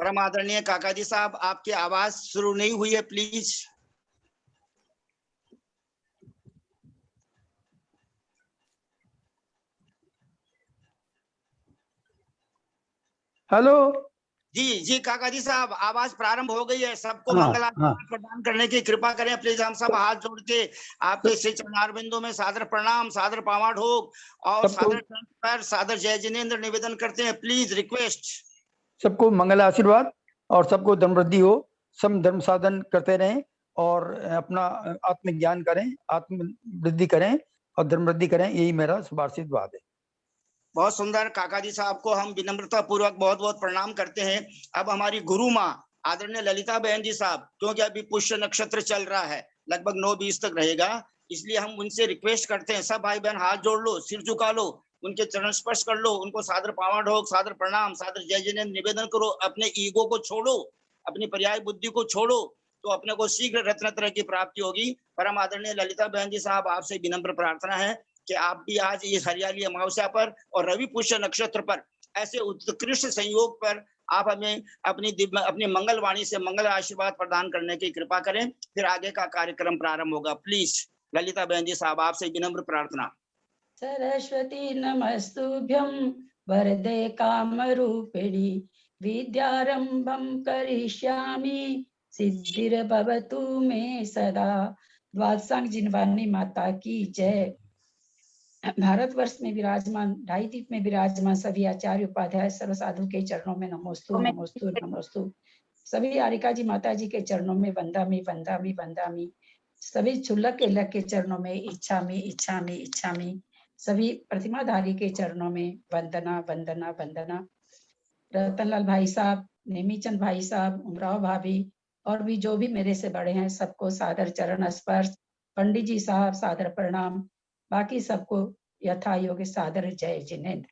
परम आदरणीय काका जी साहब, आपकी आवाज शुरू नहीं हुई है, प्लीज। हेलो जी जी काका जी साहब, आवाज प्रारंभ हो गई है। सबको हाँ, मंगल हाँ। आशीर्वाद प्रदान करने की कृपा करें प्लीज। हम सब हाथ जोड़ के आपके श्री चरणारविंदों में सादर प्रणाम, सादर पावा ढोक और सबको सादर जय जिनेन्द्र निवेदन करते हैं। Please request. सबको मंगल आशीर्वाद और सबको धर्म वृद्धि हो। सब धर्म साधन करते रहें और अपना आत्मज्ञान करें, आत्म वृद्धि करें और धर्म वृद्धि करें, यही मेरा शुभाशीर्वाद है। बहुत सुंदर काका जी साहब को हम विनम्रता पूर्वक बहुत बहुत प्रणाम करते हैं। अब हमारी गुरु माँ आदरणीय ललिता बहन जी साहब, क्योंकि अभी पुष्य नक्षत्र चल रहा है, लगभग 9:20 तक रहेगा, इसलिए हम उनसे रिक्वेस्ट करते हैं, सब भाई बहन हाथ जोड़ लो, सिर झुका लो, उनके चरण स्पर्श कर लो, उनको सादर पावा ढोक, सादर प्रणाम, सादर जय जिनेन्द्र निवेदन करो। अपने ईगो को छोड़ो, अपनी पर्याय बुद्धि को छोड़ो, तो अपने को शीघ्र रत्न तरह की प्राप्ति होगी। परम आदरणीय ललिता बहन जी साहब, आपसे विनम्र प्रार्थना है कि आप भी आज इस हरियाली अमावस्या पर और रवि पुष्य नक्षत्र पर ऐसे उत्कृष्ट संयोग पर आप हमें अपनी मंगलवाणी से मंगल आशीर्वाद प्रदान करने की कृपा करें। फिर आगे का कार्यक्रम प्रारंभ होगा। प्लीज ललिता बहन जी साहब, आपसे विनम्र प्रार्थना। सरस्वती नमस्तुभ्यं वरदे कामरूपिणी विद्यारंभं करिष्यामि सिद्धिर्भवतु मे सदा। द्वादशांग जिनवानी माता की जय। भारतवर्ष में विराजमान, ढाई द्वीप में विराजमान सभी आचार्य उपाध्याय सर्व साधु के चरणों में नमोस्तु नमोस्तु नमोस्तु। सभी आरिका जी माता जी के चरणों में वंदामि वंदामि वंदामि। सभी क्षुल्लक के लक के चरणों में इच्छामि इच्छामि इच्छामि। सभी प्रतिमाधारी के चरणों में वंदना वंदना वंदना। रतनलाल भाई साहब, नेमीचंद भाई साहब, उमराव भाभी और भी जो भी मेरे से बड़े हैं, सबको सादर चरण स्पर्श। पंडित जी साहब सादर प्रणाम। बाकी सबको यथा योग्य सादर जय जिनेन्द्र।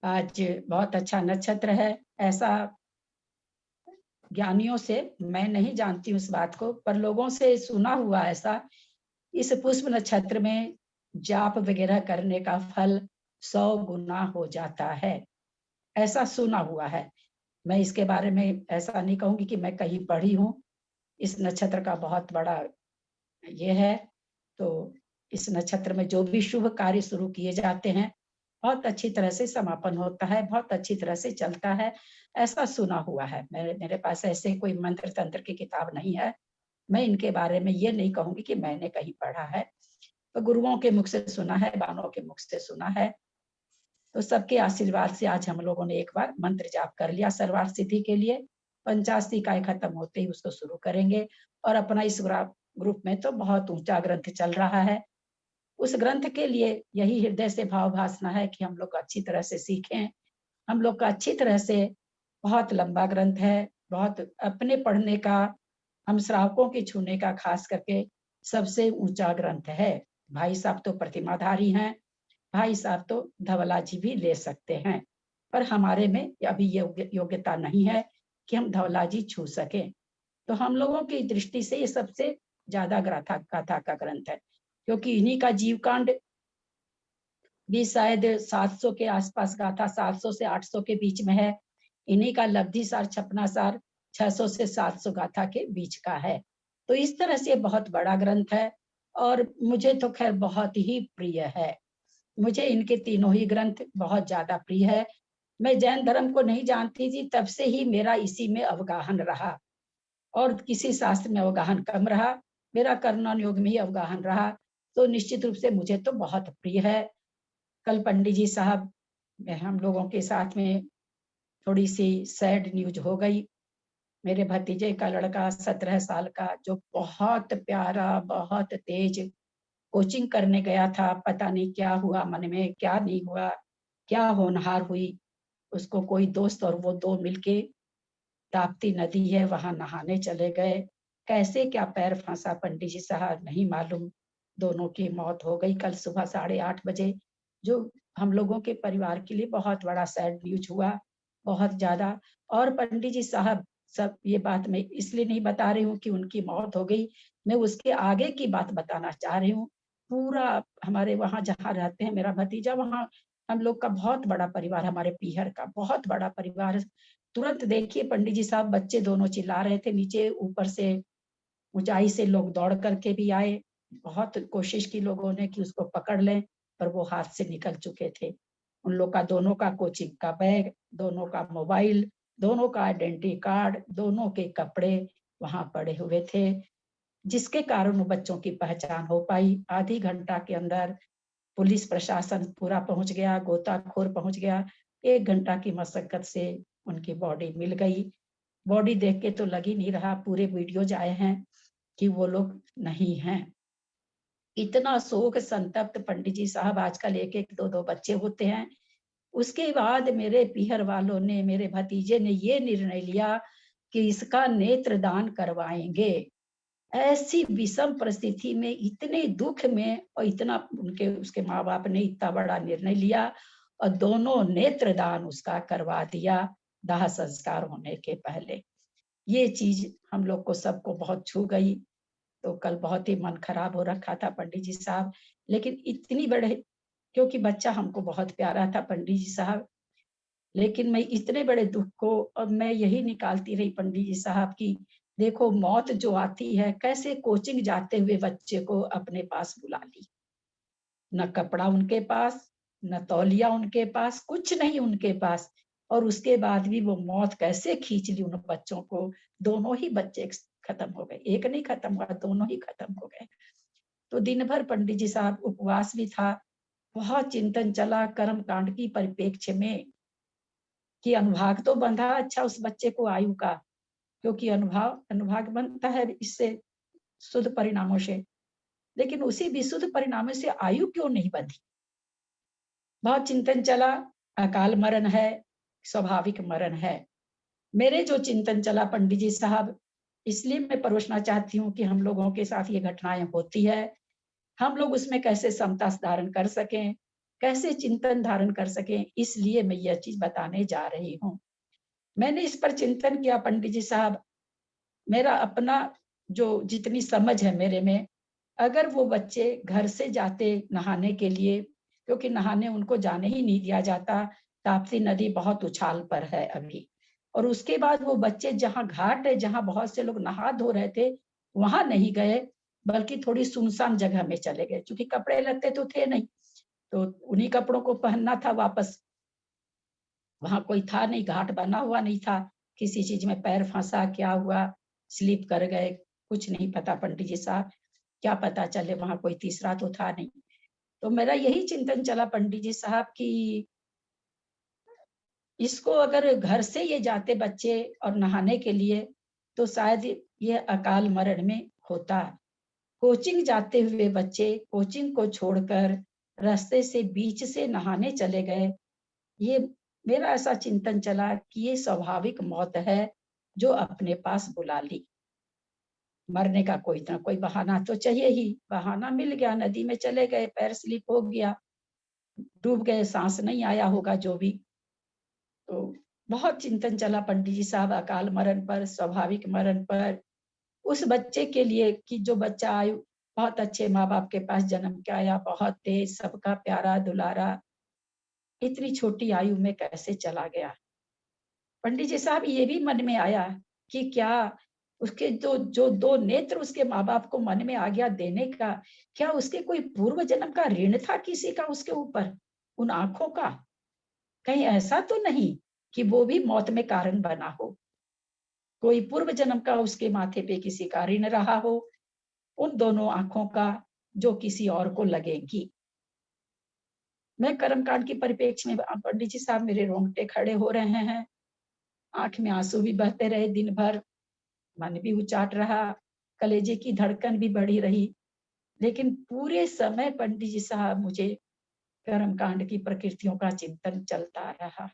आज बहुत अच्छा नक्षत्र है, ऐसा ज्ञानियों से मैं नहीं जानती हूँ इस बात को, पर लोगों से सुना हुआ ऐसा, इस पुष्प नक्षत्र में जाप वगैरह करने का फल 100 गुना हो जाता है, ऐसा सुना हुआ है। मैं इसके बारे में ऐसा नहीं कहूंगी कि मैं कहीं पढ़ी हूँ। इस नक्षत्र का बहुत बड़ा ये है, तो इस नक्षत्र में जो भी शुभ कार्य शुरू किए जाते हैं, बहुत अच्छी तरह से समापन होता है, बहुत अच्छी तरह से चलता है, ऐसा सुना हुआ है। मेरे पास ऐसे कोई मंत्र तंत्र की किताब नहीं है, मैं इनके बारे में ये नहीं कहूंगी कि मैंने कहीं पढ़ा है, तो गुरुओं के मुख से सुना है, बानों के मुख से सुना है। तो सबके आशीर्वाद से आज हम लोगों ने एक बार मंत्र जाप कर लिया सर्वार्थ सिद्धि के लिए। 85 इकाई खत्म होते ही उसको शुरू करेंगे। और अपना इस ग्रुप में तो बहुत ऊंचा ग्रंथ चल रहा है, उस ग्रंथ के लिए यही हृदय से भाव भासना है कि हम लोग अच्छी तरह से सीखें। हम लोग का अच्छी तरह से, बहुत लंबा ग्रंथ है, बहुत अपने पढ़ने का, हम श्रावकों के छूने का खास करके सबसे ऊंचा ग्रंथ है। भाई साहब तो प्रतिमाधारी हैं, भाई साहब तो धवला जी भी ले सकते हैं, पर हमारे में अभी योग्यता नहीं है कि हम धवला जी छू सके। तो हम लोगों की दृष्टि से ये सबसे ज्यादा गाथा का ग्रंथ है, क्योंकि इन्हीं का जीव कांड भी शायद 700 के आसपास गाथा, 700 से 800 के बीच में है। इन्हीं का लब्धि सार, छपना सार 600 से 700 गाथा के बीच का है। तो इस तरह से बहुत बड़ा ग्रंथ है और मुझे तो खैर बहुत ही प्रिय है। मुझे इनके तीनों ही ग्रंथ बहुत ज्यादा प्रिय है। मैं जैन धर्म को नहीं जानती थी, तब से ही मेरा इसी में अवगाहन रहा और किसी शास्त्र में अवगाहन कम रहा, मेरा कर्णन योग में ही अवगाहन रहा। तो निश्चित रूप से मुझे तो बहुत प्रिय है। कल पंडित जी साहब, हम लोगों के साथ में थोड़ी सी सैड न्यूज हो गई। मेरे भतीजे का लड़का 17 साल का, जो बहुत प्यारा, बहुत तेज, कोचिंग करने गया था, पता नहीं क्या हुआ मन में, क्या नहीं हुआ, क्या होनहार हुई। उसको कोई दोस्त और वो दो मिलके ताप्ती नदी है वहां नहाने चले गए, कैसे क्या पैर फंसा पंडित जी साहब नहीं मालूम, दोनों की मौत हो गई कल सुबह 8:30 बजे, जो हम लोगों के परिवार के लिए बहुत बड़ा सैड न्यूज हुआ, बहुत ज्यादा। और पंडित जी साहब, सब ये बात मैं इसलिए नहीं बता रही हूँ कि उनकी मौत हो गई, मैं उसके आगे की बात बताना चाह रही हूँ। पूरा हमारे वहाँ जहाँ रहते हैं, मेरा भतीजा वहाँ हम लोग का बहुत बड़ा परिवार, हमारे पीहर का बहुत बड़ा परिवार। तुरंत देखिए पंडित जी साहब, बच्चे दोनों चिल्ला रहे थे नीचे, ऊपर से ऊंचाई से लोग दौड़ करके भी आए। बहुत कोशिश की लोगों ने कि उसको पकड़ लें, पर वो हाथ से निकल चुके थे। उन लोग का दोनों का कोचिंग का बैग, दोनों का मोबाइल, दोनों का आइडेंटिटी कार्ड, दोनों के कपड़े वहां पड़े हुए थे, जिसके कारण वो बच्चों की पहचान हो पाई। आधी घंटा के अंदर पुलिस प्रशासन पूरा पहुंच गया, गोताखोर पहुंच गया। 1 घंटा की मशक्कत से उनकी बॉडी मिल गई। बॉडी देख के तो लग ही नहीं रहा, पूरे वीडियोज आए हैं कि वो लोग नहीं हैं। इतना शोक संतप्त पंडित जी साहब, आजकल 1-1, 2-2 बच्चे होते हैं। उसके बाद मेरे पीहर वालों ने, मेरे भतीजे ने ये निर्णय लिया कि इसका नेत्रदान करवाएंगे। ऐसी विषम परिस्थिति में, इतने दुख में, और इतना उनके उसके माँ-बाप ने इतना बड़ा निर्णय लिया और दोनों नेत्रदान उसका करवा दिया दाह संस्कार होने के पहले। ये चीज हम लोग को सबको बहुत छू गई। तो कल बहुत ही मन खराब हो रखा था पंडित जी साहब, लेकिन इतनी बड़े, क्योंकि बच्चा हमको बहुत प्यारा था पंडित जी साहब, लेकिन मैं इतने बड़े दुख को, और मैं यही निकालती रही पंडित जी साहब की, देखो मौत जो आती है, कैसे कोचिंग जाते हुए बच्चे को अपने पास बुला ली। न कपड़ा उनके पास, न तौलिया उनके पास, कुछ नहीं उनके पास, और उसके बाद भी वो मौत कैसे खींच ली उन बच्चों को। दोनों ही बच्चे खत्म हो गए, एक नहीं खत्म हुआ, दोनों ही खत्म हो गए। तो दिन भर पंडित जी साहब उपवास भी था, बहुत चिंतन चला कर्म कांड की परिप्रेक्ष्य में, कि अनुभाग तो बंधा अच्छा उस बच्चे को आयु का, क्योंकि अनुभाग बनता है इससे, शुद्ध परिणामों से, लेकिन उसी विशुद्ध परिणामों से आयु क्यों नहीं बंधी। बहुत चिंतन चला, अकाल मरण है, स्वाभाविक मरण है। मेरे जो चिंतन चला पंडित जी साहब, इसलिए मैं परोसना चाहती हूँ कि हम लोगों के साथ ये घटनाएं होती है, हम लोग उसमें कैसे समता धारण कर सकें, कैसे चिंतन धारण कर सकें, इसलिए मैं यह चीज बताने जा रही हूँ। मैंने इस पर चिंतन किया पंडित जी साहब, मेरा अपना जो जितनी समझ है मेरे में, अगर वो बच्चे घर से जाते नहाने के लिए, क्योंकि नहाने उनको जाने ही नहीं दिया जाता, ताप्ती नदी बहुत उछाल पर है अभी, और उसके बाद वो बच्चे जहाँ घाट है, जहाँ बहुत से लोग नहा धो रहे थे, वहां नहीं गए, बल्कि थोड़ी सुनसान जगह में चले गए, क्योंकि कपड़े लत्ते तो थे नहीं, तो उन्हीं कपड़ों को पहनना था वापस। वहां कोई था नहीं, घाट बना हुआ नहीं था, किसी चीज में पैर फंसा, क्या हुआ, स्लिप कर गए, कुछ नहीं पता पंडित जी साहब, क्या पता चले, वहां कोई तीसरा तो था नहीं। तो मेरा यही चिंतन चला पंडित जी साहब कि इसको अगर घर से ये जाते बच्चे और नहाने के लिए, तो शायद ये अकाल मरण में होता। कोचिंग जाते हुए बच्चे कोचिंग को छोड़कर रास्ते से बीच से नहाने चले गए, ये मेरा ऐसा चिंतन चला कि ये स्वाभाविक मौत है जो अपने पास बुला ली। मरने का कोई ना कोई बहाना तो चाहिए ही, बहाना मिल गया, नदी में चले गए, पैर स्लिप हो गया, डूब गए, सांस नहीं आया होगा जो भी। तो बहुत चिंतन चला पंडित जी साहब अकाल मरण पर, स्वाभाविक मरण पर, उस बच्चे के लिए कि जो बच्चा आयु बहुत अच्छे माँ बाप के पास जन्म के आया, बहुत तेज, सबका प्यारा दुलारा, इतनी छोटी आयु में कैसे चला गया। पंडित जी साहब ये भी मन में आया कि क्या उसके जो 2 नेत्र उसके माँ बाप को मन में आ गया देने का, क्या उसके कोई पूर्व जन्म का ऋण था किसी का उसके ऊपर, उन आंखों का? कहीं ऐसा तो नहीं कि वो भी मौत में कारण बना हो, कोई पूर्व जन्म का उसके माथे पे किसी का ऋण रहा हो, उन दोनों आंखों का, जो किसी और को लगेगी। मैं कर्मकांड की परिप्रेक्ष्य में, पंडित जी साहब मेरे रोंगटे खड़े हो रहे हैं, आंख में आंसू भी बहते रहे दिन भर, मन भी उचाट रहा, कलेजे की धड़कन भी बढ़ी रही, लेकिन पूरे समय पंडित जी साहब मुझे कर्मकांड की प्रकृतियों का चिंतन चलता रहा।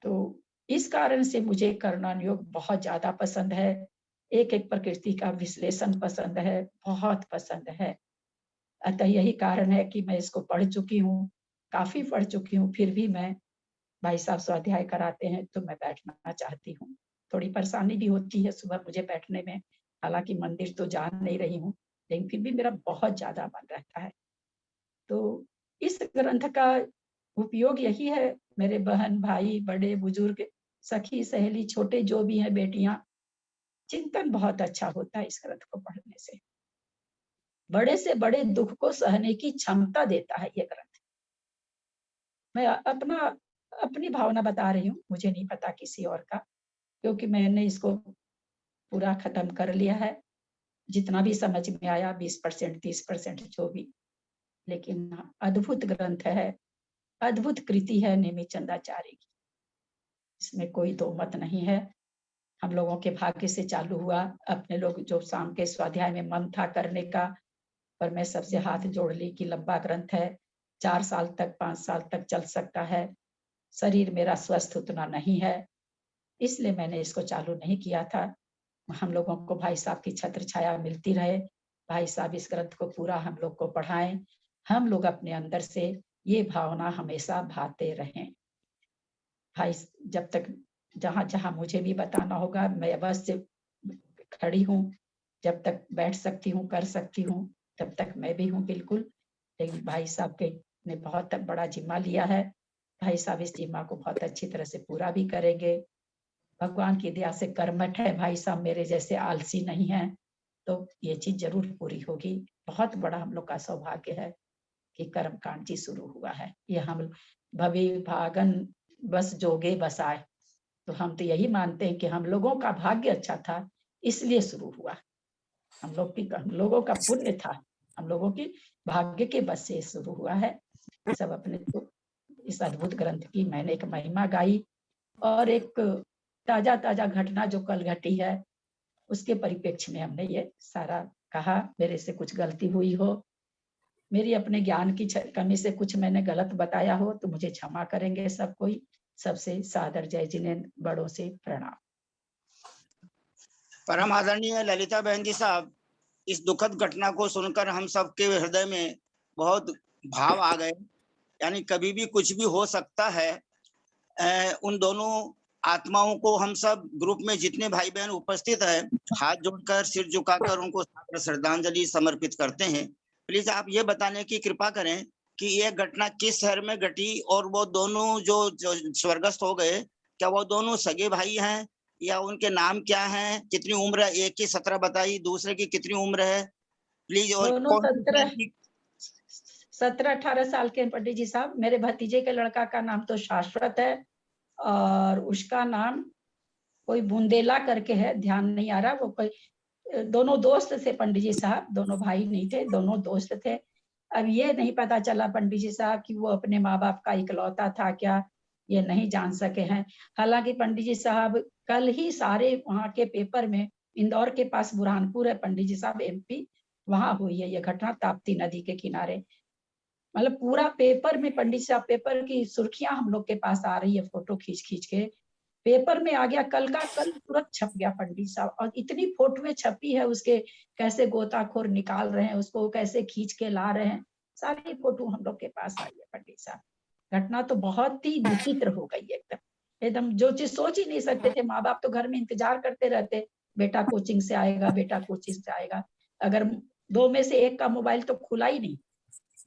तो इस कारण से मुझे कर्णन योग बहुत ज्यादा पसंद है, एक एक प्रकृति का विश्लेषण पसंद है, बहुत पसंद है। अतः यही कारण है कि मैं इसको पढ़ चुकी हूँ, काफी पढ़ चुकी हूँ, फिर भी मैं, भाई साहब स्वाध्याय कराते हैं तो मैं बैठना चाहती हूँ। थोड़ी परेशानी भी होती है सुबह मुझे बैठने में, हालांकि मंदिर तो जा नहीं रही हूँ, लेकिन फिर भी मेरा बहुत ज्यादा मन रहता है। तो इस ग्रंथ का उपयोग यही है, मेरे बहन भाई, बड़े बुजुर्ग, सखी सहेली, छोटे जो भी हैं, बेटियां, चिंतन बहुत अच्छा होता है इस ग्रंथ को पढ़ने से। बड़े से बड़े दुख को सहने की क्षमता देता है ये ग्रंथ। मैं अपनी भावना बता रही हूँ, मुझे नहीं पता किसी और का, क्योंकि मैंने इसको पूरा खत्म कर लिया है। जितना भी समझ में आया 20% 30% जो भी, लेकिन अद्भुत ग्रंथ है, अद्भुत कृति है नेमिचंद चंदाचार्य की, इसमें कोई दो मत नहीं है। हम लोगों के भाग्य से चालू हुआ। अपने लोग जो शाम के स्वाध्याय में मन था करने का, पर मैं सबसे हाथ जोड़ ली कि लंबा ग्रंथ है, 4 साल तक 5 साल तक चल सकता है, शरीर मेरा स्वस्थ उतना नहीं है, इसलिए मैंने इसको चालू नहीं किया था। हम लोगों को भाई साहब की छत्र छाया मिलती रहे, भाई साहब इस ग्रंथ को पूरा हम लोग को पढ़ाएं, हम लोग अपने अंदर से ये भावना हमेशा भाते रहें। भाई जब तक जहां जहां मुझे भी बताना होगा, मैं अवश्य खड़ी हूँ, जब तक बैठ सकती हूँ, कर सकती हूँ, तब तक मैं भी हूँ बिल्कुल। लेकिन भाई साहब के ने बहुत बड़ा जिम्मा लिया है, भाई साहब इस जिम्मा को बहुत अच्छी तरह से पूरा भी करेंगे। भगवान की दया से कर्मठ है भाई साहब, मेरे जैसे आलसी नहीं है, तो ये चीज जरूर पूरी होगी। बहुत बड़ा हम लोग का सौभाग्य है कि कर्म कांड जी शुरू हुआ है। ये हम भवि भागन बस जोगे बसाए, तो हम तो यही मानते हैं कि हम लोगों का भाग्य अच्छा था, इसलिए शुरू हुआ। हम लोगों का पुण्य था, हम लोगों की भाग्य के बस से शुरू हुआ है। सब अपने तो इस अद्भुत ग्रंथ की मैंने एक महिमा गाई, और एक ताजा ताजा घटना जो कल घटी है उसके परिप्रेक्ष्य में हमने ये सारा कहा। मेरे से कुछ गलती हुई हो, मेरी अपने ज्ञान की कमी से कुछ मैंने गलत बताया हो, तो मुझे क्षमा करेंगे सब कोई। सबसे सादर जय जिनेन्द्र, बड़ों से प्रणाम। परम आदरणीय ललिता बहन जी साहब, इस दुखद घटना को सुनकर हम सबके हृदय में बहुत भाव आ गए। यानी कभी भी कुछ भी हो सकता है। उन दोनों आत्माओं को हम सब ग्रुप में जितने भाई बहन उपस्थित है, हाथ जोड़कर सिर झुकाकर उनको श्रद्धांजलि समर्पित करते हैं। प्लीज आप ये बताने की कृपा करें कि ये घटना किस शहर में घटी, और वो दोनों जो स्वर्गस्थ हो गए, क्या वो दोनों सगे भाई हैं, या उनके नाम क्या हैं, कितनी उम्र है? एक की 17 बताई, दूसरे की कितनी उम्र है प्लीज, और दोनों कौन सी शहर की? 17-18 साल के पंडित जी साहब। मेरे भतीजे के लड़का का नाम तो शाश्वत है, और उसका नाम कोई बुंदेला करके है, ध्यान नहीं आ रहा। वो कोई दोनों दोस्त थे पंडित जी साहब, दोनों भाई नहीं थे, दोनों दोस्त थे। अब ये नहीं पता चला पंडित जी साहब कि वो अपने माँ बाप का इकलौता था क्या, ये नहीं जान सके हैं। हालांकि पंडित जी साहब कल ही सारे वहाँ के पेपर में, इंदौर के पास बुरहानपुर है पंडित जी साहब, MP, वहां हुई है ये घटना, ताप्ती नदी के किनारे। मतलब पूरा पेपर में पंडित साहब, पेपर की सुर्खियां हम लोग के पास आ रही है, फोटो खींच खींच के पेपर में आ गया, कल का कल तुरंत छप गया पंडित साहब। और इतनी फोटोएं छपी है उसके, कैसे गोताखोर निकाल रहे हैं उसको, कैसे खींच के ला रहे हैं, सारी फोटो हम लोग के पास आई है पंडित साहब। घटना तो बहुत ही विचित्र हो गई एकदम, एकदम जो चीज सोच ही नहीं सकते थे। माँ बाप तो घर में इंतजार करते रहते, बेटा कोचिंग से आएगा, बेटा कोचिंग से आएगा। अगर 2 में से 1 का मोबाइल तो खुला ही नहीं,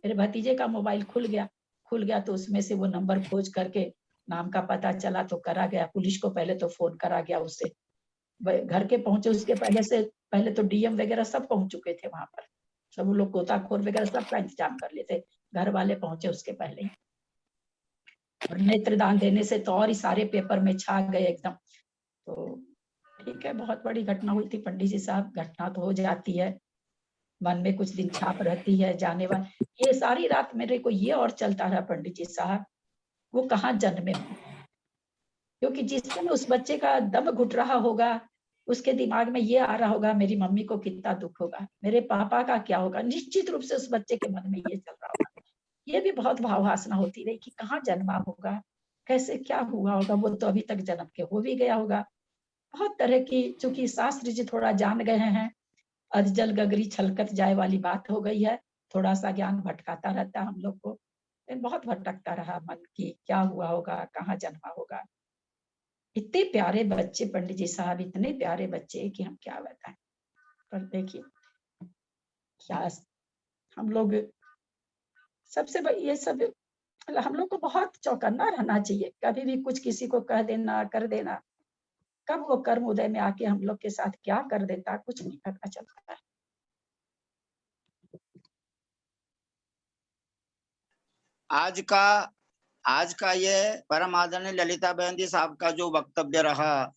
मेरे भतीजे का मोबाइल खुल गया तो उसमें से वो नंबर खोज करके नाम का पता चला, तो करा गया पुलिस को, पहले तो फोन करा गया उससे, घर के पहुंचे उसके पहले तो DM वगैरह सब पहुंच चुके थे वहां पर, सब वो लोग गोताखोर वगैरह सबका इंतजाम कर लेते, घर वाले पहुंचे उसके पहले ही। और नेत्रदान देने से तो और ही सारे पेपर में छा गए एकदम। तो ठीक है, बहुत बड़ी घटना हुई थी पंडित जी साहब, घटना तो हो जाती है, मन में कुछ दिन छाप रहती है, जाने वाले। ये सारी रात मेरे को ये और चलता रहा पंडित जी साहब, वो कहाँ जन्मे हों, क्योंकि जिस दिन उस बच्चे का दम घुट रहा होगा, उसके दिमाग में ये आ रहा होगा मेरी मम्मी को कितना दुख होगा, मेरे पापा का क्या होगा, निश्चित रूप से उस बच्चे के मन में ये चल रहा होगा। ये भी बहुत भाववासना होती रही कि कहाँ जन्मा होगा, कैसे क्या हुआ होगा, वो तो अभी तक जन्म के हो भी गया होगा। बहुत तरह की, चूंकि शास्त्री जी थोड़ा जान गए हैं, अधजल गगरी छलकत जाए वाली बात हो गई है, थोड़ा सा ज्ञान भटकाता रहता हम लोग को, बहुत भटकता रहा मन की क्या हुआ होगा, कहाँ जन्मा होगा। इतने प्यारे बच्चे पंडित जी साहब, इतने प्यारे बच्चे कि हम क्या बताएं। पर देखिए क्या हम लोग ये सब हम लोग को बहुत चौकन्ना रहना चाहिए। कभी भी कुछ किसी को कह देना, कर देना, कब वो कर्म उदय में आके हम लोग के साथ क्या कर देता, कुछ नहीं पता चलता है। आज का ये परम आदरणीय ललिता बहन जी साहब का जो वक्तव्य रहा,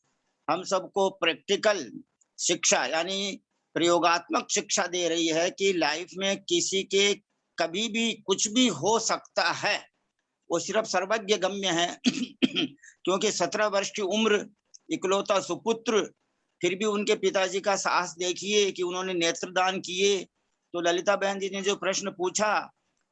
हम सबको प्रैक्टिकल शिक्षा यानी प्रयोगात्मक शिक्षा दे रही है कि लाइफ में किसी के कभी भी कुछ भी हो सकता है। वो सिर्फ सर्वज्ञ गम्य है क्योंकि 17 वर्ष की उम्र, इकलौता सुपुत्र, फिर भी उनके पिताजी का साहस देखिए कि उन्होंने नेत्रदान किए। तो ललिता बहन जी ने जो प्रश्न पूछा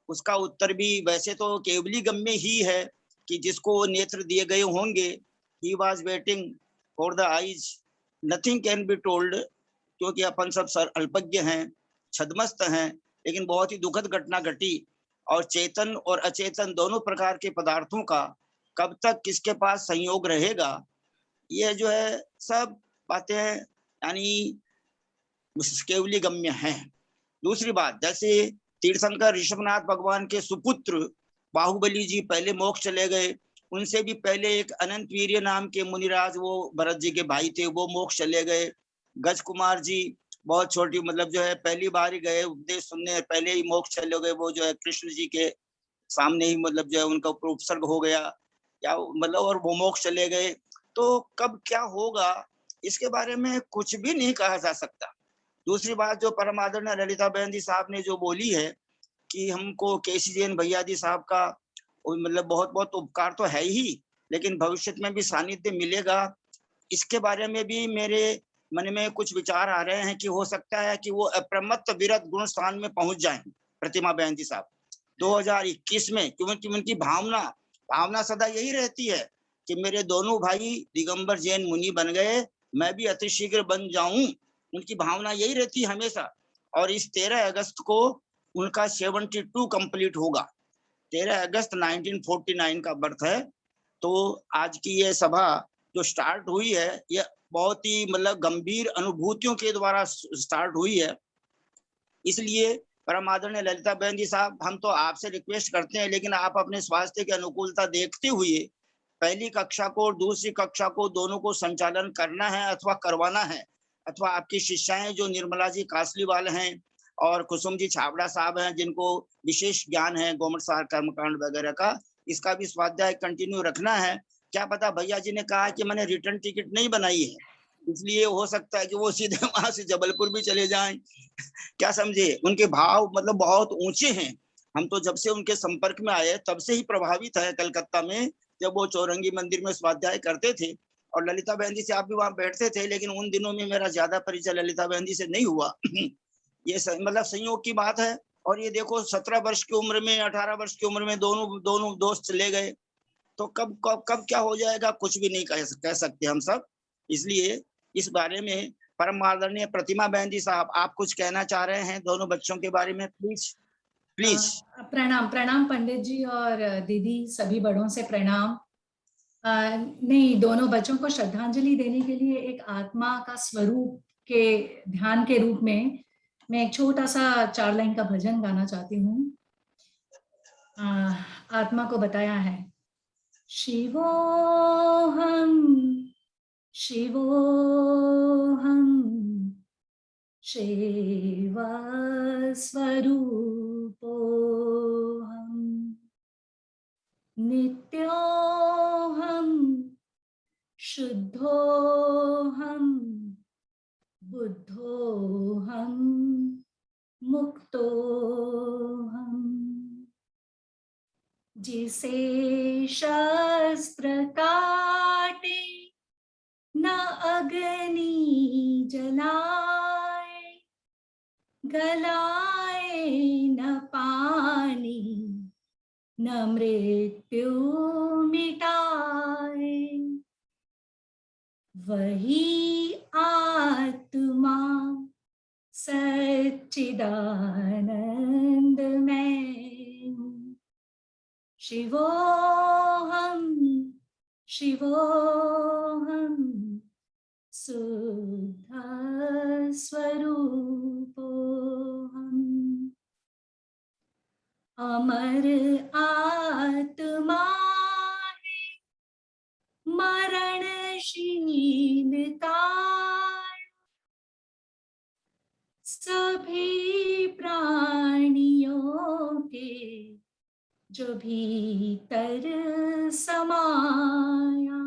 उसका उत्तर भी वैसे तो केवली गम्य ही है कि जिसको नेत्र दिए गए होंगे, he was waiting for the eyes, nothing can be told, क्योंकि अपन सब अल्पज्ञ हैं, छद्मस्त हैं। लेकिन बहुत ही दुखद घटना घटी और चेतन और अचेतन दोनों प्रकार के पदार्थों का कब तक किसके पास संयोग रहेगा, ये जो है सब बातें यानी केवली गम्य हैं। दूसरी बात, जैसे तीर्थंकर ऋषभनाथ भगवान के सुपुत्र बाहुबली जी पहले मोक्ष चले गए, उनसे भी पहले एक अनंत वीर्य नाम के मुनिराज, वो भरत जी के भाई थे, वो मोक्ष चले गए। गज कुमार जी बहुत छोटी मतलब जो है पहली बार ही गए उपदेश सुनने, पहले ही मोक्ष चले गए। वो जो है कृष्ण जी के सामने ही मतलब जो है उनका उपसर्ग हो गया या मतलब और वो मोक्ष चले गए। तो कब क्या होगा इसके बारे में कुछ भी नहीं कहा जा सकता। दूसरी बात, जो परम आदरणीय ललिता बहन जी साहब ने जो बोली है कि हमको केसी जैन भैया जी साहब का मतलब बहुत बहुत उपकार तो है ही, लेकिन भविष्य में भी सानिध्य मिलेगा, इसके बारे में भी मेरे मन में कुछ विचार आ रहे हैं कि हो सकता है कि वो अप्रमत्त विरत गुण स्थान में पहुंच जाएं प्रतिमा बहन जी साहब 2021 में, क्योंकि उनकी भावना सदा यही रहती है कि मेरे दोनों भाई दिगंबर जैन मुनि बन गए, मैं भी अतिशीघ्र बन जाऊं। उनकी भावना यही रहती है हमेशा। और इस 13 अगस्त को उनका 72 कंप्लीट होगा। 13 अगस्त 1949 का बर्थ है। तो आज की ये सभा जो स्टार्ट हुई है, ये बहुत ही मतलब गंभीर अनुभूतियों के द्वारा स्टार्ट हुई है। इसलिए परम आदरणीय ललिता बहन जी साहब, हम तो आपसे रिक्वेस्ट करते हैं, लेकिन आप अपने स्वास्थ्य की अनुकूलता देखते हुए पहली कक्षा को और दूसरी कक्षा को दोनों को संचालन करना है अथवा करवाना है, अथवा आपकी शिष्याएं जो निर्मला जी कासलीवाल हैं और कुसुम जी छाबड़ा साहब हैं, जिनको विशेष ज्ञान है गोमट सार कर्मकांड वगैरह का, इसका भी स्वाध्याय कंटिन्यू रखना है। क्या पता भैया जी ने कहा कि मैंने रिटर्न टिकट नहीं बनाई है, इसलिए हो सकता है कि वो सीधे वहां से जबलपुर भी चले जाएं क्या समझे। उनके भाव मतलब बहुत ऊंचे हैं। हम तो जब से उनके संपर्क में आए तब से ही प्रभावित है कलकत्ता में, जब वो चौरंगी मंदिर में स्वाध्याय करते थे और ललिता बहन जी से आप भी वहां बैठते थे, लेकिन उन दिनों में मेरा ज्यादा परिचय ललिता बहन जी से नहीं हुआ ये मतलब संयोग की बात है। और ये देखो 17 वर्ष की उम्र में 18 वर्ष की उम्र में दोनों दोस्त चले गए, तो कब क्या हो जाएगा कुछ भी नहीं कह सकते हम सब। इसलिए इस बारे में परम आदरणीय प्रतिमा बहन जी साहब, आप कुछ कहना चाह रहे हैं दोनों बच्चों के बारे में, प्लीज प्लीज। प्रणाम प्रणाम पंडित जी और दीदी, सभी बड़ों से प्रणाम। नहीं, दोनों बच्चों को श्रद्धांजलि देने के लिए एक आत्मा का स्वरूप के ध्यान के रूप में मैं एक छोटा सा 4 लाइन का भजन गाना चाहती हूँ। आत्मा को बताया है, शिवोहम शिवोहम शिव स्वरूपोहम नित्योहम शुद्धोहम बुद्धोहम मुक्तोहम। जिसे शस्त्र काटे न अग्नि जलाए, गलाए न पानी न मृत्यु मिटाए, वही आत्मा सच्चिदानंद में। शिवोहम शिवोहम शुद्ध स्वरूपोहम। अमर आत्मा है मरणशीलता, सभी प्राणियों के जो भीतर समाया,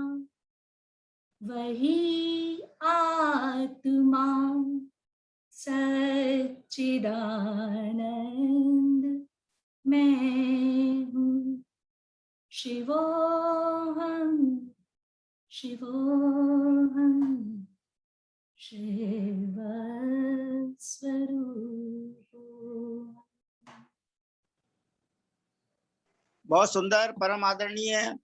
वही आत्मा सच्चिदानंद मैं हूँ। शिवोहम शिवोहम शिव स्वरूप। बहुत सुंदर, परम आदरणीय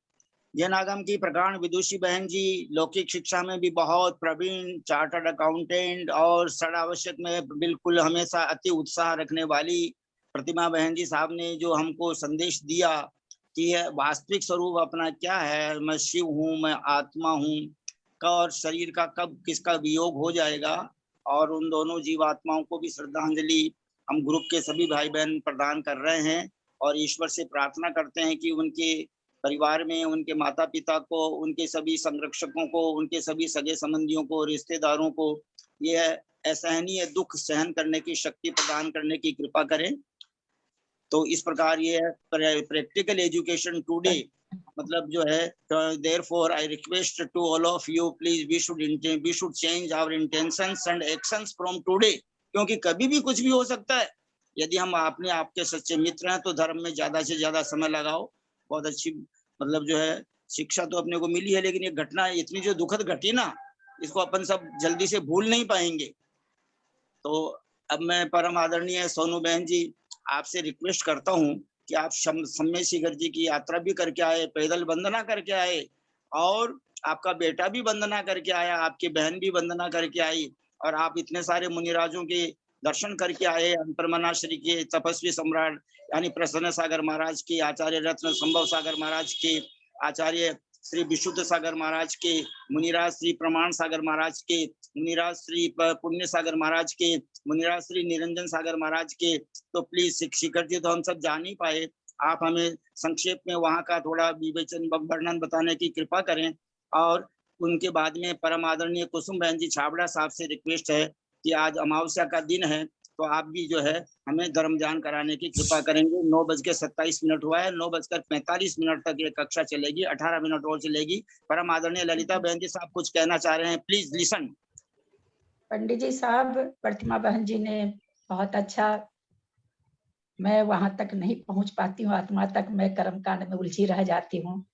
जनागम की प्रकांड विदुषी बहन जी, लौकिक शिक्षा में भी बहुत प्रवीण, चार्टर्ड अकाउंटेंट और सड़ावश्यक में बिल्कुल हमेशा अति उत्साह रखने वाली प्रतिमा बहन जी साहब ने जो हमको संदेश दिया कि यह वास्तविक स्वरूप अपना क्या है, मैं शिव हूँ, मैं आत्मा हूँ, और शरीर का कब किसका वियोग हो जाएगा। और उन दोनों जीवात्माओं को भी श्रद्धांजलि हम ग्रुप के सभी भाई बहन प्रदान कर रहे हैं और ईश्वर से प्रार्थना करते हैं कि उनके परिवार में उनके माता पिता को, उनके सभी संरक्षकों को, उनके सभी सगे संबंधियों को, रिश्तेदारों को यह असहनीय दुख सहन करने की शक्ति प्रदान करने की कृपा करें। तो इस प्रकार ये प्रैक्टिकल एजुकेशन टुडे मतलब जो है, therefore I request to all of you, please we should change our intentions and actions from today, क्योंकि कभी भी कुछ भी हो सकता है। यदि हम अपने आपके सच्चे मित्र हैं तो धर्म में ज्यादा से ज्यादा समय लगाओ। बहुत अच्छी मतलब जो है शिक्षा तो अपने को मिली है, लेकिन ये घटना इतनी जो दुखद घटी ना, इसको अपन सब जल्दी से भूल नहीं पाएंगे। तो अब मैं परम आदरणीय सोनू बहन जी आपसे रिक्वेस्ट करता हूँ कि आप सम्य शिखर जी की यात्रा भी करके आए, पैदल वंदना करके आए, और आपका बेटा भी वंदना करके आया, आपकी बहन भी वंदना करके आई, और आप इतने सारे मुनिराजों के दर्शन करके आए। अंतर्मना श्री के तपस्वी सम्राट यानी प्रसन्न सागर महाराज के, आचार्य रत्न संभव सागर महाराज के, आचार्य श्री विशुद्ध सागर महाराज के, मुनिराज श्री प्रमाण सागर महाराज के, मुनिराज श्री पुण्य सागर महाराज के, मुनिराज श्री निरंजन सागर महाराज के। तो प्लीज शिखर जी तो हम सब जान ही पाए, आप हमें संक्षेप में वहाँ का थोड़ा विवेचन वर्णन बताने की कृपा करें। और उनके बाद में परम आदरणीय कुसुम बहन जी छाबड़ा साहब से रिक्वेस्ट है कि आज अमावस्या का दिन है, तो आप भी जो है हमें धर्म ज्ञान कराने की कृपा करेंगे। 9:27 हुआ है, 9:45 तक ये कक्षा चलेगी, 18 मिनट और चलेगी। परम आदरणीय ललिता बहन जी साहब कुछ कहना चाह रहे हैं, प्लीज लिसन। पंडित जी साहब, प्रतिमा बहन जी ने बहुत अच्छा, मैं वहां तक नहीं पहुंच पाती हूँ, आत्मा तक मैं कर्मकांड में उलझी रह जाती हूँ।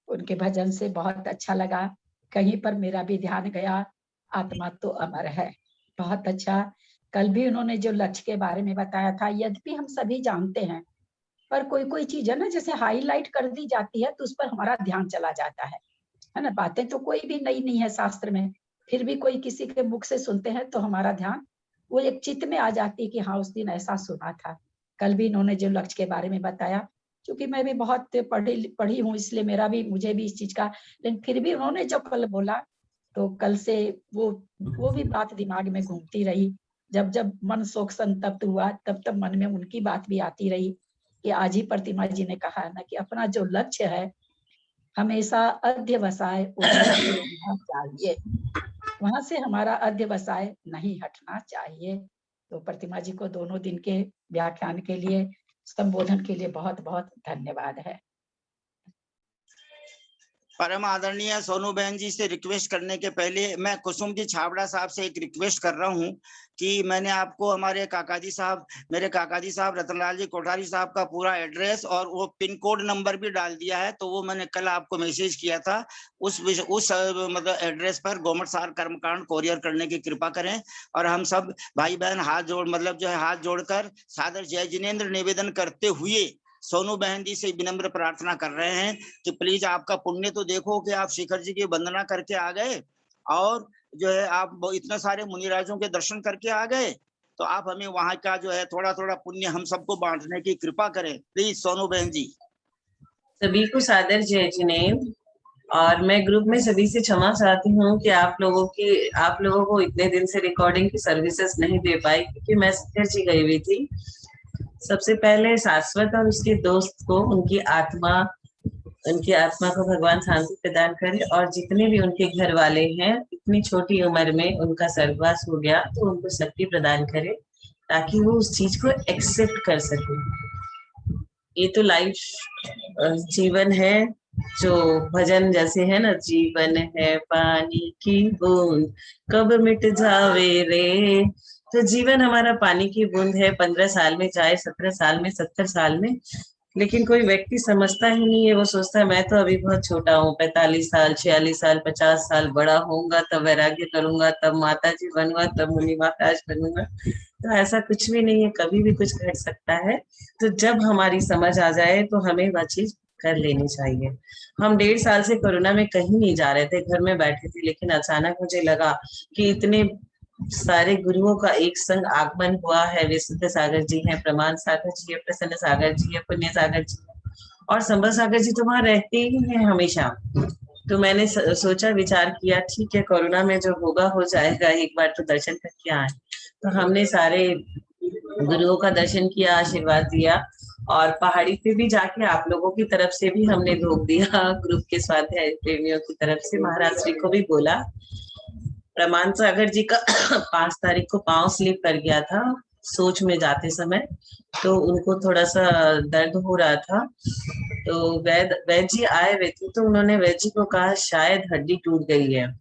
उनके भजन से बहुत अच्छा लगा, कहीं पर मेरा भी ध्यान गया, आत्मा तो अमर है। बहुत अच्छा। कल भी उन्होंने जो लक्ष्य के बारे में बताया था, यद्यपि हम सभी जानते हैं, पर कोई कोई चीज है ना, जैसे हाईलाइट कर दी जाती है तो उस पर हमारा ध्यान चला जाता है ना। बातें तो कोई भी नई नहीं है शास्त्र में, फिर भी कोई किसी के मुख से सुनते हैं तो हमारा ध्यान वो एक चित्त में आ जाती है कि हाँ उस दिन ऐसा सुना था। कल भी इन्होंने जो लक्ष्य के बारे में बताया, क्योंकि मैं भी बहुत पढ़ी हूँ, इसलिए मुझे भी इस चीज का, लेकिन फिर भी उन्होंने जो कल बोला तो कल से वो भी बात दिमाग में घूमती रही। जब जब मन शोक संतप्त हुआ तब तब मन में उनकी बात भी आती रही कि आज ही प्रतिमा जी ने कहा है ना कि अपना जो लक्ष्य है हमेशा अध्यवसाय चाहिए, वहां से हमारा अध्यवसाय नहीं हटना चाहिए। तो प्रतिमा जी को दोनों दिन के व्याख्यान के लिए, संबोधन के लिए बहुत बहुत धन्यवाद है। परम आदरणीय सोनू बहन जी से रिक्वेस्ट करने के पहले मैं कुसुम जी छाबड़ा साहब से एक रिक्वेस्ट कर रहा हूं कि मैंने आपको हमारे मेरे काका जी साहब रतनलाल जी कोठारी साहब का पूरा एड्रेस और वो पिन कोड नंबर भी डाल दिया है। तो वो मैंने कल आपको मैसेज किया था, उस मतलब एड्रेस पर गोमट सार कर्मकांड कोरियर करने की कृपा करें। और हम सब भाई बहन हाथ जोड़कर सादर जय जिनेन्द्र निवेदन करते हुए सोनू बहन जी से विनम्र प्रार्थना कर रहे हैं कि प्लीज आपका पुण्य तो देखो कि आप शिखर जी की वंदना करके आ गए और जो है आप इतने सारे मुनिराजों के दर्शन करके आ गए, तो आप हमें वहां का जो है थोड़ा थोड़ा पुण्य हम सबको बांटने की कृपा करें, प्लीज सोनू बहन जी। सभी को सादर जय जिनेन्द्र। और मैं ग्रुप में सभी से क्षमा चाहती हूँ कि आप लोगों को इतने दिन से रिकॉर्डिंग की सर्विसेज नहीं दे पाई, क्योंकि मैं शिखर जी गई हुई थी। सबसे पहले शाश्वत और उसके दोस्त को उनकी आत्मा को भगवान शांति प्रदान करे, और जितने भी उनके घर वाले हैं इतनी छोटी उम्र में उनका स्वर्गवास हो गया तो उनको शक्ति प्रदान करे ताकि वो उस चीज को एक्सेप्ट कर सके। ये तो लाइफ जीवन है, जो भजन जैसे है ना, जीवन है पानी की बूंद कब मिट जावे रे। तो जीवन हमारा पानी की बूंद है, 15 साल में चाहे 17 साल में 70 साल में, लेकिन कोई व्यक्ति समझता ही नहीं है। वो सोचता है मैं तो अभी बहुत छोटा हूँ, 45 साल 46 साल 50 साल बड़ा होऊंगा तब वैराग्य करूंगा, तब माता जी बनूंगा, तब मुनि महाराज बनूंगा। तो ऐसा कुछ भी नहीं है, कभी भी कुछ घट सकता है। तो जब हमारी समझ आ जाए तो हमें वह चीज कर लेनी चाहिए। हम 1.5 साल से कोरोना में कहीं नहीं जा रहे थे, घर में बैठे थे, लेकिन अचानक मुझे लगा कि इतने सारे गुरुओं का एक संग आगमन हुआ है। विशुद्ध सागर जी हैं, प्रमाण सागर जी है, प्रसन्न सागर जी है, पुण्य सागर जी है, और संबल सागर जी तो वहां रहते ही हैं हमेशा। तो मैंने सोचा, विचार किया, ठीक है कोरोना में जो होगा हो जाएगा, एक बार तो दर्शन करके आए। तो हमने सारे गुरुओं का दर्शन किया, आशीर्वाद दिया, और पहाड़ी पे भी जाके आप लोगों की तरफ से भी हमने धोख दिया, ग्रुप के स्वाध्याय प्रेमियों की तरफ से महाराज श्री को भी बोला। प्रमाण सागर जी का 5 तारीख को पांव स्लिप कर गया था सोच में जाते समय, तो उनको थोड़ा सा दर्द हो रहा था। तो वैद्य जी आए हुए थे, तो उन्होंने वैद्य जी को कहा शायद हड्डी टूट गई है।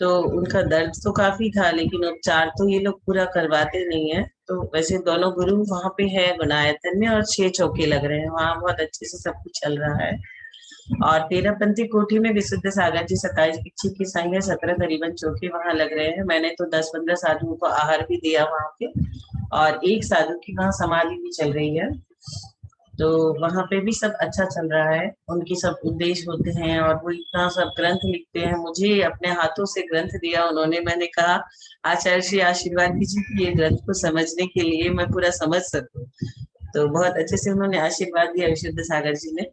तो उनका दर्द तो काफी था, लेकिन उपचार तो ये लोग पूरा करवाते नहीं है। तो वैसे दोनों गुरु वहां पे है गुनायतन में, और 6 चौके लग रहे हैं वहां, बहुत अच्छे से सब कुछ चल रहा है। और 13 पंथी कोठी में विशुद्ध सागर जी 27 पिच्छी की संग है, 17 करीबन चौके वहां लग रहे हैं। मैंने तो 10-15 साधुओं को आहार भी दिया वहां पे, और एक साधु की वहां समाधि भी चल रही है। तो वहां पे भी सब अच्छा चल रहा है। उनकी सब उद्देश्य होते हैं, और वो इतना सब ग्रंथ लिखते हैं। मुझे अपने हाथों से ग्रंथ दिया उन्होंने, मैंने कहा आचार्य श्री आशीर्वाद दीजिए कि ये ग्रंथ को समझने के लिए मैं पूरा समझ सकूं। तो बहुत अच्छे से उन्होंने आशीर्वाद दिया विशुद्ध सागर जी ने।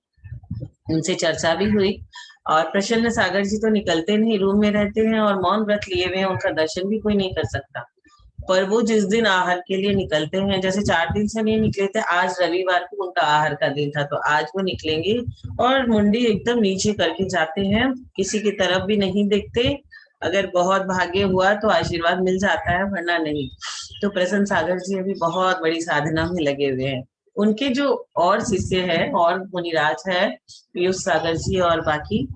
उनसे चर्चा भी हुई। और प्रसन्न सागर जी तो निकलते नहीं, रूम में रहते हैं और मौन व्रत लिए हुए हैं, उनका दर्शन भी कोई नहीं कर सकता। पर वो जिस दिन आहार के लिए निकलते हैं, जैसे 4 दिन से नहीं निकले थे, आज रविवार को उनका आहार का दिन था, तो आज वो निकलेंगे और मुंडी एकदम नीचे करके जाते हैं, किसी की तरफ भी नहीं देखते। अगर बहुत भाग्य हुआ तो आशीर्वाद मिल जाता है, वरना नहीं। तो प्रसन्न सागर जी अभी बहुत बड़ी साधना में लगे हुए हैं। उनके जो और शिष्य है और मुनिराज है, पीयूष सागर जी और बाकी,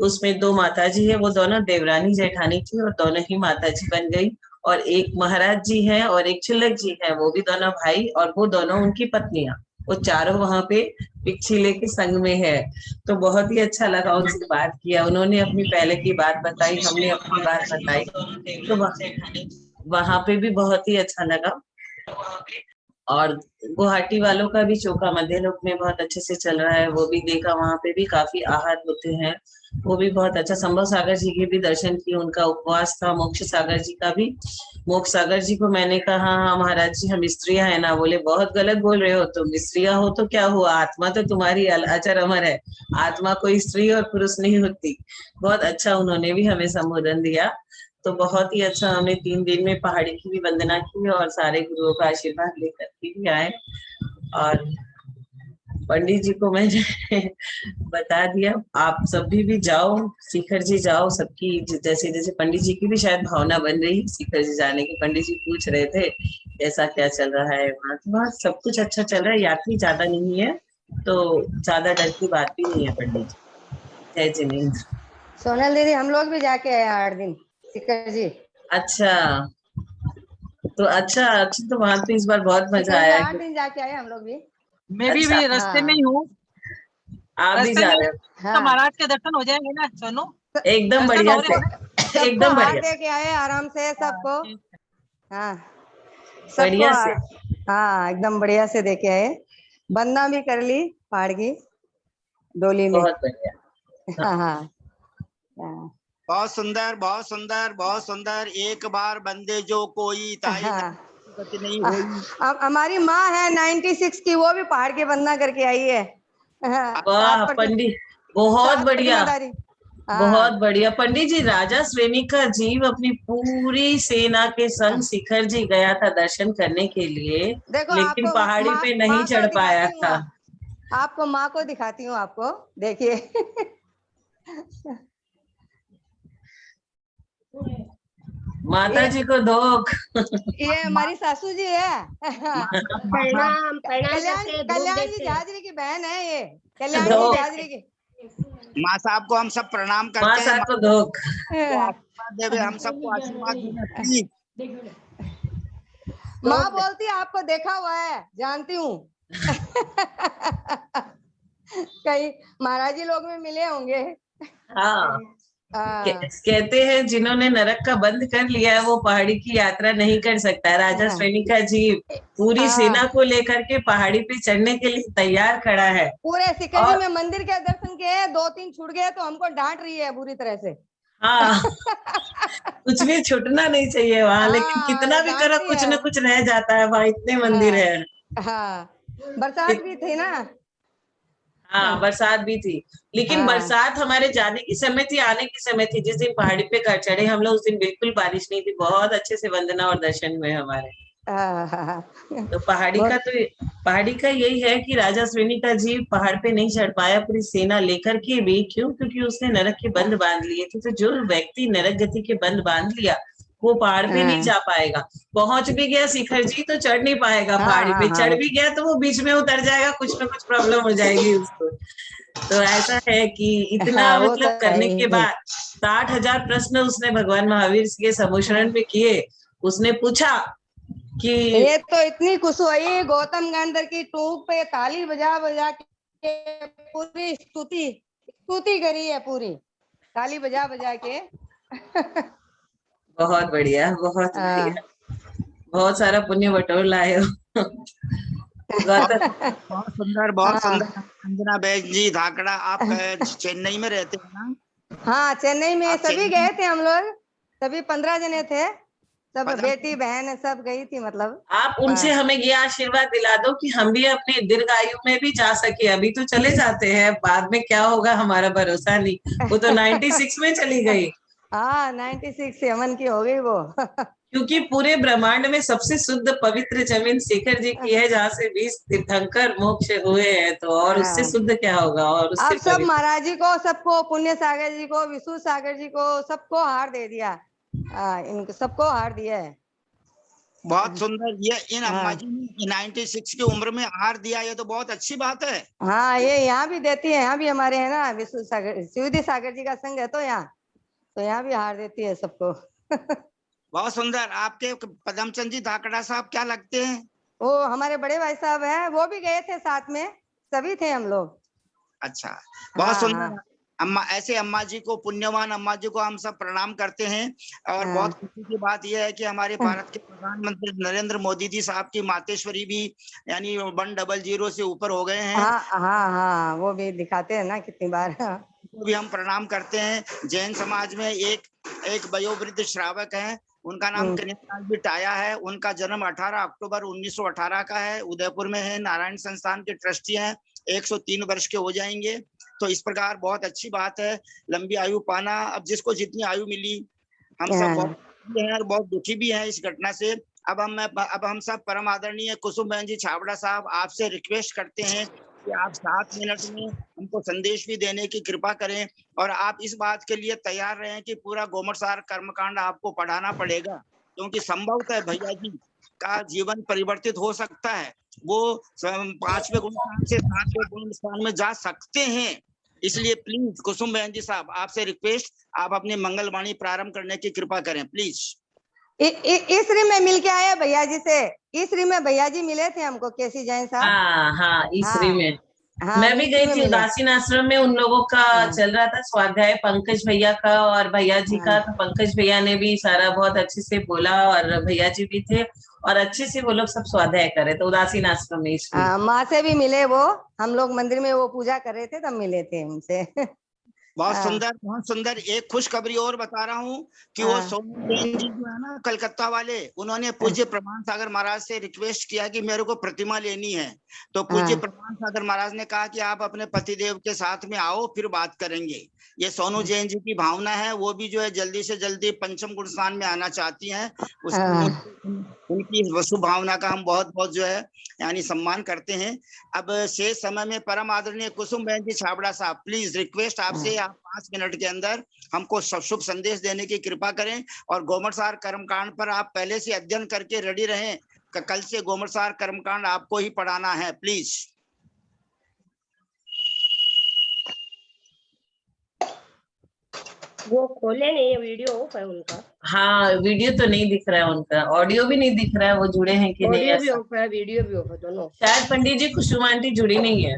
उसमें 2 माता जी है, वो दोनों देवरानी जेठानी थी और दोनों ही माता जी बन गई। और एक महाराज जी हैं और एक चिल्लक जी हैं, वो भी दोनों भाई, और वो दोनों उनकी पत्नियां, वो चारों वहां पे पिछले के संग में है। तो बहुत ही अच्छा लगा उनसे बात किया, उन्होंने अपनी पहले की बात बताई, हमने अपनी बात बताई। तो वहां पे भी बहुत ही अच्छा लगा। और गुवाहाटी वालों का भी चोखा मध्य लोक में बहुत अच्छे से चल रहा है, वो भी देखा, वहां पे भी काफी आहार होते हैं, वो भी बहुत अच्छा। संभव सागर जी के भी दर्शन किए, उनका उपवास था। मोक्ष सागर जी का भी। मोक्ष सागर जी को मैंने कहा हाँ महाराज जी हम स्त्रियां है ना, बोले बहुत गलत बोल रहे हो, तुम स्त्रियां हो तो क्या हुआ, आत्मा तो तुम्हारी अचर अमर है, आत्मा कोई स्त्री और पुरुष नहीं होती। बहुत अच्छा उन्होंने भी हमें संबोधन दिया। तो बहुत ही अच्छा, हमने 3 दिन में पहाड़ी की भी वंदना की और सारे गुरुओं का आशीर्वाद लेकर के भी आए। और पंडित जी को मैंने बता दिया, आप सभी भी जाओ, शिखर जी जाओ, सबकी जैसे जैसे पंडित जी की भी शायद भावना बन रही शिखर जी जाने की। पंडित जी पूछ रहे थे ऐसा क्या चल रहा है वहाँ, तो वहाँ सब कुछ अच्छा चल रहा है, यात्री ज्यादा नहीं है, तो ज्यादा डर की बात भी नहीं है। पंडित जी जय जिनेन्द्र। सोनल दीदी हम लोग भी जाके आए 8 दिन शिखर जी। अच्छा तो अच्छा, तो वहां तो इस बार बहुत मजा आया। 8 दिन जाके आए हम लोग भी। मैं भी अच्छा, रास्ते में ही हूँ। आप भी जा रहे हो? हाँ। तो महाराज के दर्शन हो जाएंगे ना सोनू? एकदम दर्शन बढ़िया हो से, रहे एकदम हार बढ़िया, दे के आए आराम से सबको। हाँ बढ़िया से। हाँ एकदम बढ़िया से दे के आए, वंदना भी कर ली पहाड़ की डोली में। बहुत बढ़िया। हाँ हाँ हाँ। बहुत सुंदर, बहुत सुंदर, बहुत सुंदर। एक बार बंदे जो कोई ताई गति नहीं हुई। अब हमारी माँ है 96 की, वो भी पहाड़ की वंदना करके आई है। वाह पंडित, बहुत बढ़िया। बहुत बढ़िया पंडित जी। राजा श्रेणी का जीव अपनी पूरी सेना के संग शिखर जी गया था दर्शन करने के लिए, देखो लेकिन आपको पहाड़ी माँ पे नहीं को चढ़ पाया दिखाती हूँ, था। आपको माँ को दिखाती हूँ, आपको देखिए। माता जी को धोख। ये हमारी सासू जी है। प्रणाम प्रणाम कल्याण करके धूप कल्याण जी देते हैं। झाजरी की बहन है ये, कल्याण जी धोख। झाजरी की। माँ साहब को हम सब प्रणाम माँ करते हैं। साहब को धोख। आशीर्वाद देवे, हम सबको आशीर्वाद देना प्लीज। माँ बोलती है आपको देखा हुआ है, जानती हूँ। कहीं महाराज जी लोग में मिले होंगे। हाँ, हाँ, कहते हैं जिन्होंने नरक का बंद कर लिया है वो पहाड़ी की यात्रा नहीं कर सकता। राजा श्रेणी का जीव पूरी सेना को लेकर के पहाड़ी पे चढ़ने के लिए तैयार खड़ा है। पूरे शिखर जी और में मंदिर के दर्शन किए, 2-3 छूट गए तो हमको डांट रही है बुरी तरह से। हाँ, कुछ भी छूटना नहीं चाहिए वहां, लेकिन हाँ, कितना भी करो डांटती कुछ है। न कुछ रह जाता है वहां, इतने मंदिर है। हाँ, बरसात भी थी ना। हाँ, बरसात भी थी, लेकिन हाँ। बरसात हमारे जाने की समय थी, आने की समय थी। जिस दिन पहाड़ी पे चढ़े हम लोग उस दिन बिल्कुल बारिश नहीं थी, बहुत अच्छे से वंदना और दर्शन हुए हमारे। तो पहाड़ी का यही है कि राजा श्रेणी का जीव पहाड़ पे नहीं चढ़ पाया पूरी सेना लेकर के भी। क्यों? क्योंकि उसने नरक के बंद बांध लिए थे। तो जो व्यक्ति नरक गति के बंद बांध लिया वो पहाड़ पे नहीं जा पाएगा। पहुंच भी गया शिखर जी तो चढ़ नहीं पाएगा पहाड़ी पे, चढ़ भी गया तो वो बीच में उतर जाएगा, कुछ ना कुछ प्रॉब्लम हो जाएगी उसको। तो ऐसा है कि इतना वो तो मतलब करने के बाद 60,000 प्रश्न उसने भगवान महावीर के सम्मुशरण में किए। उसने पूछा कि ये तो इतनी खुश हुई गौतम गंधर की टूक पे ताली बजा बजा के पूरी स्तुति करी है, पूरी ताली बजा बजा के। बहुत बढ़िया, बहुत बढ़िया, बहुत सारा पुण्य बटोर लाए हो। बहुत सुंदर, बहुत सुंदर। अंजना बहन जी धाकड़ा, आप चेन्नई में रहते हैं ना? हाँ, चेन्नई में आप सभी चेन्नई गए थे हम लोग, सभी 15 जने थे, सब बेटी बहन सब गई थी। मतलब आप उनसे हमें ये आशीर्वाद दिला दो कि हम भी अपने दीर्घ आयु में भी जा सके। अभी तो चले जाते हैं, बाद में क्या होगा हमारा भरोसा नहीं। वो तो 96 में चली गई। हाँ, 96 यमन की हो गई वो। क्योंकि पूरे ब्रह्मांड में सबसे शुद्ध पवित्र जमीन शिखर जी की है, जहाँ से 20 तीर्थंकर मोक्ष हुए हैं। तो और उससे शुद्ध क्या होगा? और उससे अब सब महाराज जी को, सबको, पुण्य सागर जी को, विशु सागर जी को, सबको हार दे दिया। इनको सबको हार दिया है। बहुत सुंदर। ये इन अम्मा जी ने 96 की उम्र में हार दिया, ये तो बहुत अच्छी बात है। हाँ, ये यहाँ भी देती है, यहाँ भी हमारे है ना विशु सागर, शिवदी सागर जी का संघ है तो यहाँ भी हार देती है सबको। बहुत सुंदर। आपके पदमचंद जी धाकड़ा साहब क्या लगते हैं? वो हमारे बड़े भाई साहब हैं, वो भी गए थे साथ में, सभी थे हम लोग। अच्छा, बहुत सुंदर। अम्मा, ऐसे अम्मा जी को, पुण्यवान अम्मा जी को हम सब प्रणाम करते हैं। और बहुत खुशी की बात यह है कि हमारे भारत के प्रधानमंत्री नरेंद्र मोदी जी साहब की मातेश्वरी भी यानी 100 से ऊपर हो गए हैं। हाँ, वो भी दिखाते हैं ना कितनी बार। भी हम प्रणाम करते हैं। जैन समाज में एक वयोवृद्ध श्रावक हैं, उनका नाम कन्हैयालाल जी टाया है। उनका जन्म 18 अक्टूबर 1918 का है, उदयपुर में है, नारायण संस्थान के ट्रस्टी हैं। 103 वर्ष के हो जाएंगे। तो इस प्रकार बहुत अच्छी बात है लंबी आयु पाना। अब जिसको जितनी आयु मिली, हम सब बहुत हैं और बहुत दुखी भी हैं इस घटना से। अब हम सब परम आदरणीय कुसुम बहन जी छाबड़ा साहब, आपसे रिक्वेस्ट करते हैं कि आप 7 मिनट में हमको संदेश भी देने की कृपा करें। और आप इस बात के लिए तैयार रहें कि पूरा गोमटसार कर्मकांड आपको पढ़ाना पड़ेगा, क्योंकि संभवतः भैया जी का जीवन परिवर्तित हो सकता है। वो 5वें गुण स्थान से 7वें गुण स्थान में जा सकते हैं। इसलिए प्लीज कुसुम बहन जी साहब, आपसे रिक्वेस्ट, आप अपनी मंगलवाणी प्रारंभ करने की कृपा करें प्लीज। ईसरी में मिल के आए भैया जी से, ईसरी में भैया जी मिले थे हमको, केसी जैन साहब। हाँ, ईसरी में हाँ, मैं भी गई थी। उदासीन आश्रम में उन लोगों का चल रहा था स्वाध्याय, पंकज भैया का और भैया जी का। तो पंकज भैया ने भी सारा बहुत अच्छे से बोला और भैया जी भी थे और अच्छे से वो लोग सब स्वाध्याय करे। तो उदासीन आश्रम में माँ से भी मिले वो, हम लोग मंदिर में वो पूजा कर रहे थे तब मिले थे उनसे। बहुत हाँ। सुंदर, बहुत सुंदर। एक खुशखबरी और बता रहा हूँ कि वो हाँ। सोनू जैन जी जो है ना कलकत्ता वाले, उन्होंने पूज्य प्रमाण सागर महाराज से रिक्वेस्ट किया कि मेरे को प्रतिमा लेनी है। तो पूज्य हाँ। प्रमाण सागर महाराज ने कहा कि आप अपने पतिदेव के साथ में आओ, फिर बात करेंगे। ये सोनू जैन जी की भावना है, वो भी जो है जल्दी से जल्दी पंचम गुण स्नान में आना चाहती हैं। उनकी शुभ भावना का हम बहुत बहुत जो है यानी सम्मान करते हैं। अब शेष समय में परम आदरणीय कुसुम बहन जी छाबड़ा साहब, प्लीज रिक्वेस्ट आपसे, आप 5 मिनट के अंदर हमको शुभ संदेश देने की कृपा करें। और गोमटसार कर्मकांड पर आप पहले से अध्ययन करके रेडी रहें। कल से गोमटसार कर्मकांड आपको ही पढ़ाना है, प्लीज। वो खोले नहीं है, वीडियो ऑफ है उनका। हाँ, वीडियो तो नहीं दिख रहा है उनका, ऑडियो भी नहीं दिख रहा है, वो जुड़े हैं कि नहीं ऑडियो भी ऐसा। ऑफ है, वीडियो भी ऑफ है, दोनों। शायद पंडित जी कुसुम आंटी जुड़ी नहीं है।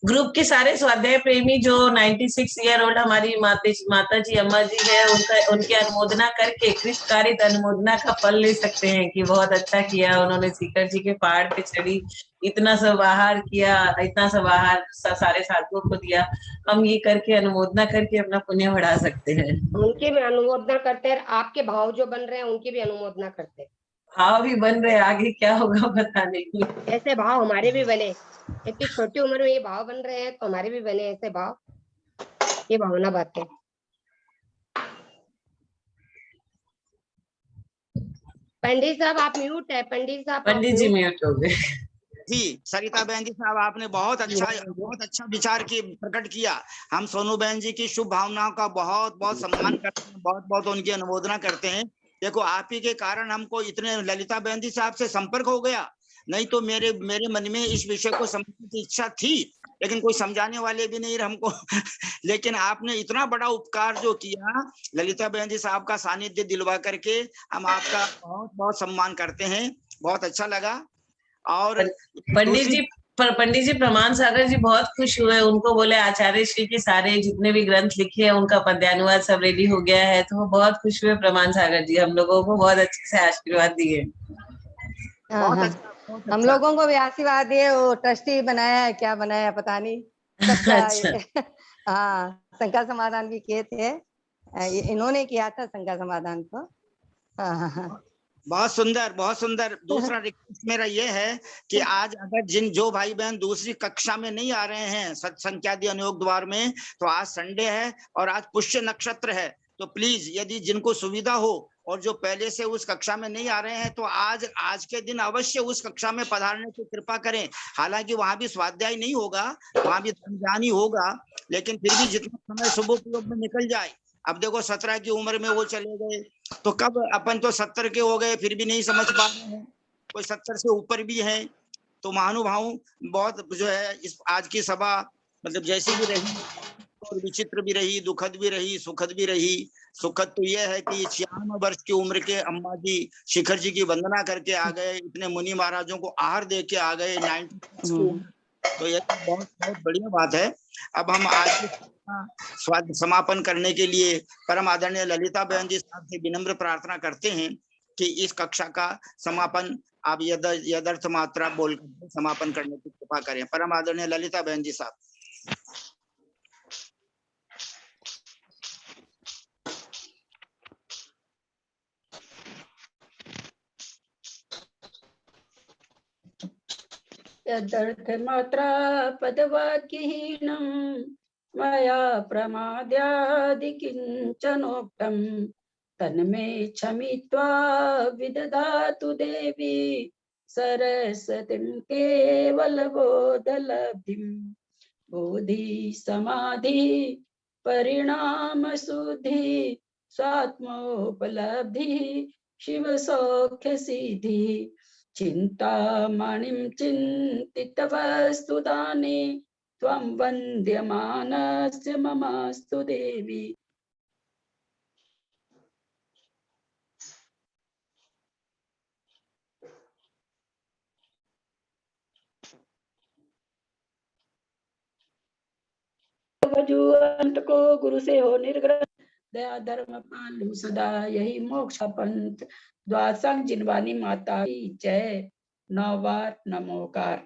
ग्रुप के सारे स्वाध्याय प्रेमी जो 96 ईयर ओल्ड हमारी माता जी अम्मा जी है, उनकी अनुमोदना करके कृष्ण कारित अनुमोदना का फल ले सकते हैं कि बहुत अच्छा किया उन्होंने, सीकर जी के पहाड़ पे चढ़ी, इतना सब आहार किया, इतना सब आहार सारे साधुओं को दिया। हम ये करके अनुमोदना करके अपना पुण्य बढ़ा सकते हैं। उनकी भी अनुमोदना करते हैं, आपके भाव जो बन रहे हैं उनकी भी अनुमोदना करते हैं। भाव भी बन रहे, आगे क्या होगा पता नहीं। ऐसे भाव हमारे भी बने, इतनी छोटी उम्र में ये भाव बन रहे हैं, तो हमारे भी बने ऐसे भाव। ये भावना बात है। पंडित साहब आप म्यूट है, पंडित साहब आप पंडित जी म्यूट। म्यूट हो गए। जी सरिता बहन जी साहब, आपने बहुत अच्छा विचार की प्रकट किया। हम सोनू बहन जी की शुभ भावनाओं का बहुत बहुत सम्मान करते हैं, बहुत बहुत उनकी अनुमोदना करते हैं। देखो आप ही के कारण हमको इतने ललिता बहन जी साहब से संपर्क हो गया, नहीं तो मेरे मन में इस विषय को समझने की इच्छा थी, लेकिन कोई समझाने वाले भी नहीं हमको। लेकिन आपने इतना बड़ा उपकार जो किया, ललिता बहन जी साहब का सानिध्य दिलवा करके, हम आपका बहुत बहुत सम्मान करते हैं। बहुत अच्छा लगा। और पंडित जी प्रमाण सागर जी बहुत खुश हुए, उनको बोले आचार्य श्री के सारे जितने भी ग्रंथ लिखे हैं उनका पद्यानुवाद सब रेडी हो गया है, तो वो बहुत खुश हुए प्रमाण सागर जी, हम लोगों को बहुत अच्छे से आशीर्वाद दिए। बहुत अच्छा। हम लोगों को भी आशीर्वाद दिए, वो ट्रस्टी बनाया है, क्या बनाया पता नहीं सबका। अच्छा। हाँ, शंका समाधान भी किए थे, इन्होंने किया था शंका समाधान को। हाँ। बहुत सुंदर, बहुत सुंदर। दूसरा रिक्वेस्ट मेरा ये है कि आज अगर जो भाई बहन दूसरी कक्षा में नहीं आ रहे हैं सत्संख्यादि अनुयोग द्वार में, तो आज संडे है और आज पुष्य नक्षत्र है, तो प्लीज यदि जिनको सुविधा हो और जो पहले से उस कक्षा में नहीं आ रहे हैं, तो आज के दिन अवश्य उस कक्षा में पधारने की कृपा करें। हालांकि वहां भी स्वाध्याय नहीं होगा, वहां भी ज्ञान ही होगा, लेकिन फिर भी जितना समय शुभोपयोग में निकल जाए। अब देखो 17 की उम्र में वो चले गए, तो कब अपन तो 70 के हो गए फिर भी नहीं समझ पा रहे हैं, कोई 70 से ऊपर भी है। तो महानुभाव बहुत जो है इस आज की सभा मतलब जैसी भी रही, और विचित्र भी रही, दुखद भी रही, सुखद भी रही। सुखद तो यह है कि 96 वर्ष की उम्र के अम्मा जी शिखर जी की वंदना करके आ गए, इतने मुनि महाराजों को आहार दे के आ गए 96 की उम्र, तो यह बहुत बहुत बढ़िया बात है। अब हम आज स्वाद समापन करने के लिए परम आदरणीय ललिता बहन जी साहब से विनम्र प्रार्थना करते हैं कि इस कक्षा का समापन आप यदर्थ मात्रा बोलकर समापन करने की कृपा करें। परम आदरणीय ललिता बहन जी साहब। यदर्थमात्रा पदवाक्यहीनं मया प्रमाद्यादि किञ्चनोक्तं तन्मे क्षमित्वा विदधातु देवी सरस्वतीं केवलबोधलब्धिं। बोधि समाधि परिणाम शुद्धि स्वात्मोपलब्धि शिव सौख्य सिद्धि। चिन्तामणिं चिन्तितवस्तु दाने त्वं वन्द्यमानस्य ममास्तु देवी। अंत को गुरु से हो निर्ग्रह, दया धर्म पालू सदा यही मोक्ष पंथ। द्वासंग जिनवानी माता की जय। 9 बार नमोकार।